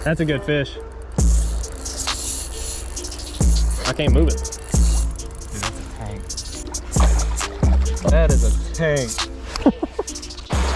That's a good fish. I can't move it. Dude, that's a tank. That is a tank.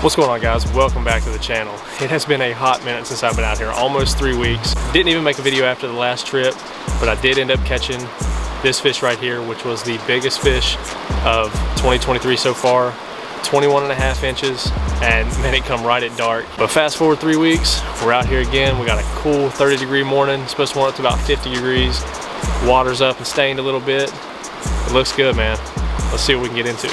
What's going on, guys? Welcome back to the channel. It has been a hot minute since I've been out here, almost 3 weeks. Didn't even make a video after the last trip, but I did end up catching this fish right here, which was the biggest fish of 2023 so far. 21.5 inches, and man, it come right at dark. But fast forward 3 weeks, we're out here again. We got a cool 30-degree morning. It's supposed to warm up to about 50 degrees. Water's up and stained a little bit. It looks good, man. Let's see what we can get into.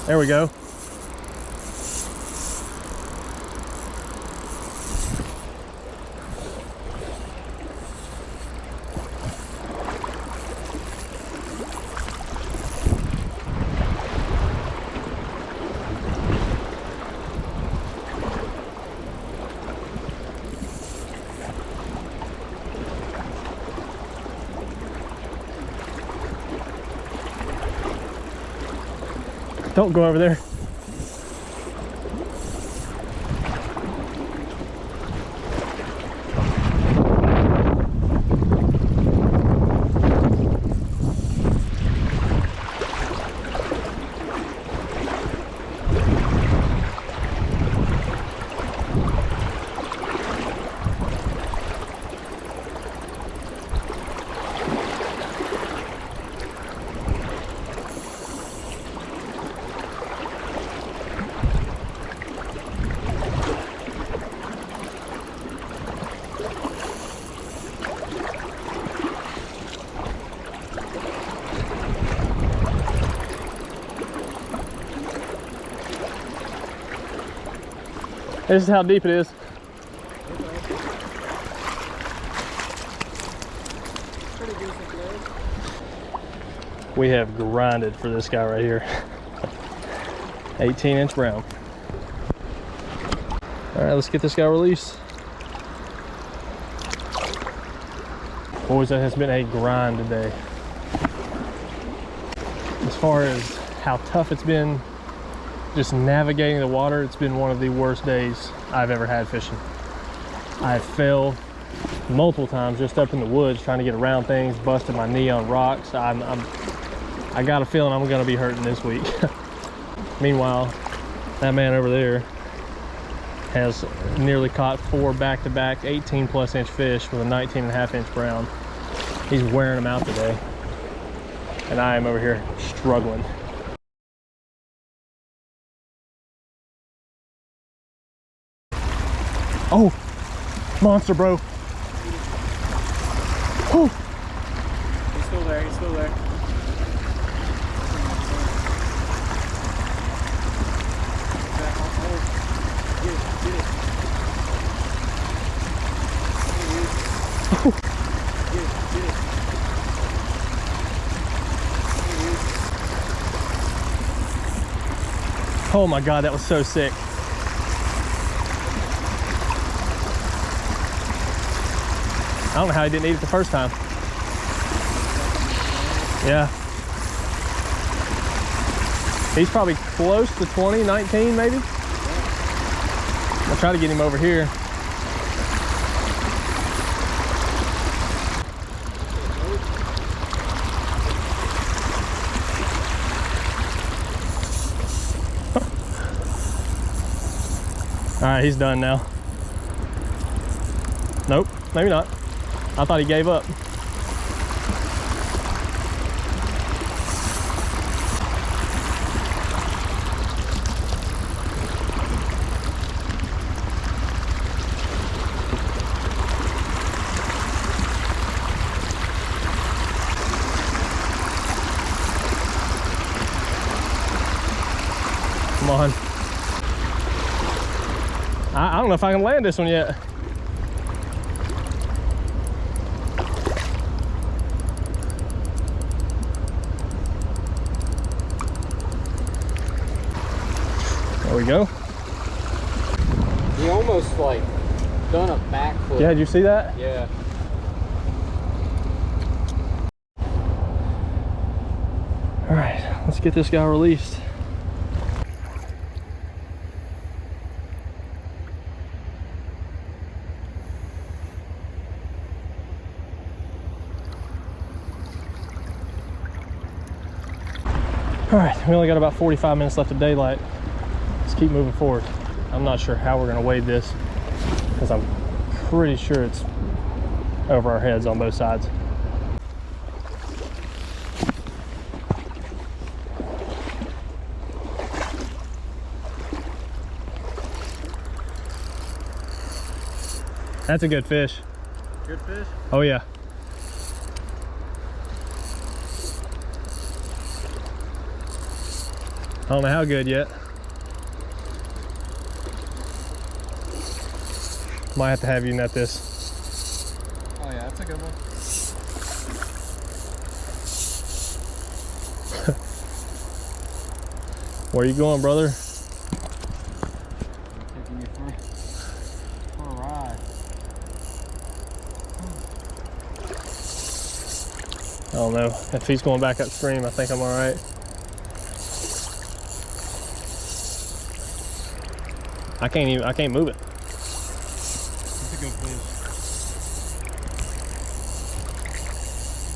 There we go. Don't go over there. This is how deep it is. Pretty decent leg. We have grinded for this guy right here. 18-inch brown. All right, let's get this guy released. Boys, that has been a grind today. As far as how tough it's been, just navigating the water, it's been one of the worst days I've ever had fishing. I fell multiple times just up in the woods trying to get around things, busted my knee on rocks. I got a feeling I'm gonna be hurting this week. Meanwhile, that man over there has nearly caught 4 back-to-back 18+ inch fish with a 19.5 inch brown. He's wearing them out today. And I am over here struggling. Oh, monster, bro. Oh. He's still there, he's still there. Oh my God, that was so sick. I don't know how he didn't eat it the first time. Yeah. He's probably close to 20, 19 maybe. I'll try to get him over here. All right, he's done now. Nope, maybe not. I thought he gave up. Come on. I don't know if I can land this one yet. There we go. He almost like done a backflip. Yeah, did you see that? Yeah. All right, let's get this guy released. All right, we only got about 45 minutes left of daylight. Let's keep moving forward. I'm not sure how we're gonna wade this because I'm pretty sure it's over our heads on both sides. That's a good fish. Good fish? Oh yeah. I don't know how good yet. Might have to have you net this. Oh yeah, that's a good one. Where you going, brother? I'm taking you for a ride. I don't know. If he's going back upstream, I think I'm all right. I can't move it. That's a good fish.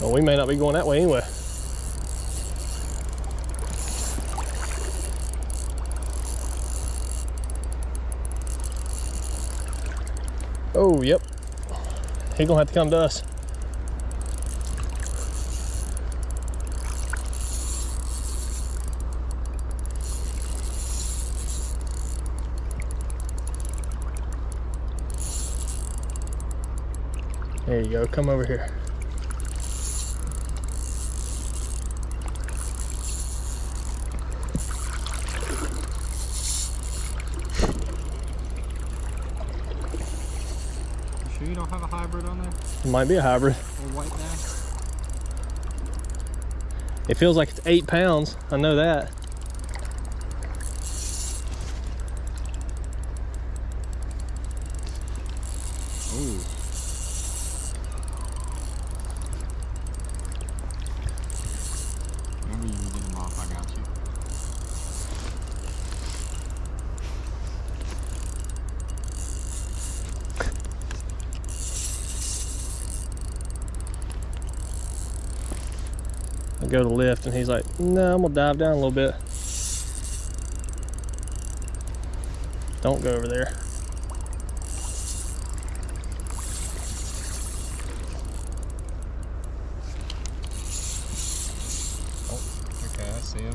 Well, we may not be going that way anyway. Oh, yep. He gonna have to come to us. There you go, come over here. You sure you don't have a hybrid on there? It might be a hybrid. Or white now? It feels like it's 8 pounds, I know that. Ooh. Remember you can get him off, I got you. I go to lift and he's like, no, I'm gonna dive down a little bit. Don't go over there. Oh, okay, I see him.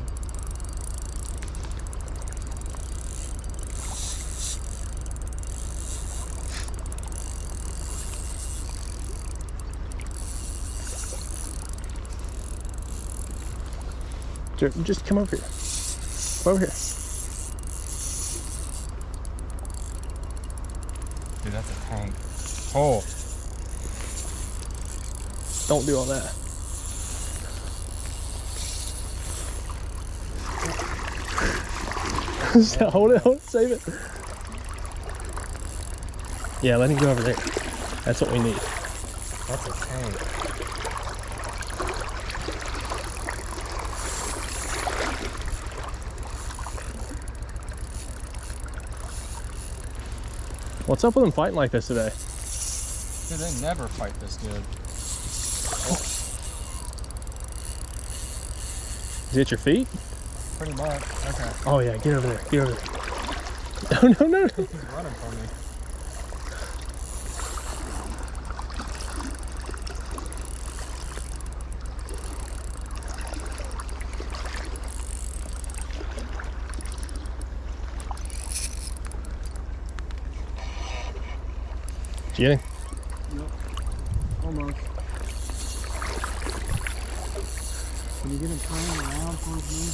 Just come over here. Come over here. Dude, that's a tank. Oh. Don't do all that. Hold it, save it. Yeah, let him go over there. That's what we need. That's a tank. What's up with them fighting like this today? Dude, they never fight this good. Oh. Is it your feet? Pretty much. Okay. Oh yeah, get over there. Get over there. No, no, no. He's running from me. Did you get him? Yep. Almost. Can you get him turning around towards me?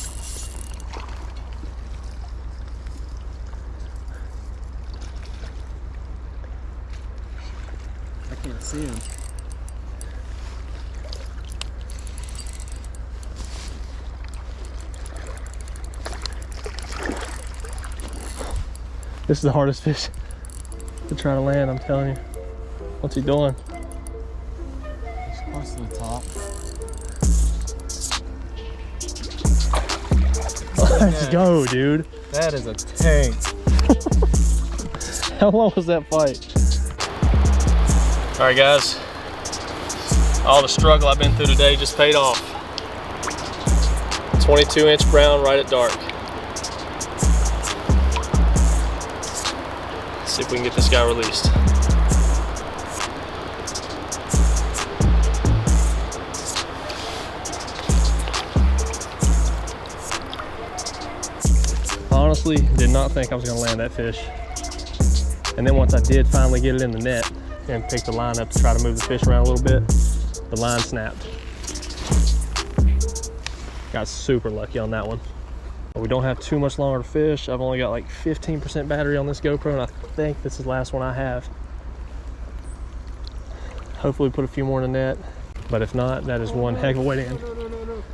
I can't see him. This is the hardest fish to try to land, I'm telling you. What's he doing? It's close to the top. Let's go, dude. That is a tank. How long was that fight? All right, guys. All the struggle I've been through today just paid off. 22-inch brown right at dark. Let's see if we can get this guy released. Honestly, did not think I was gonna land that fish. And then once I did finally get it in the net and pick the line up to try to move the fish around a little bit, the line snapped. Got super lucky on that one. But we don't have too much longer to fish. I've only got like 15% battery on this GoPro, and I think this is the last one I have. Hopefully put a few more in the net, but if not, that is one heck of a way to end.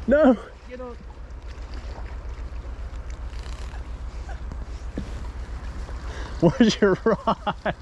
No! Get up. Where's your rod?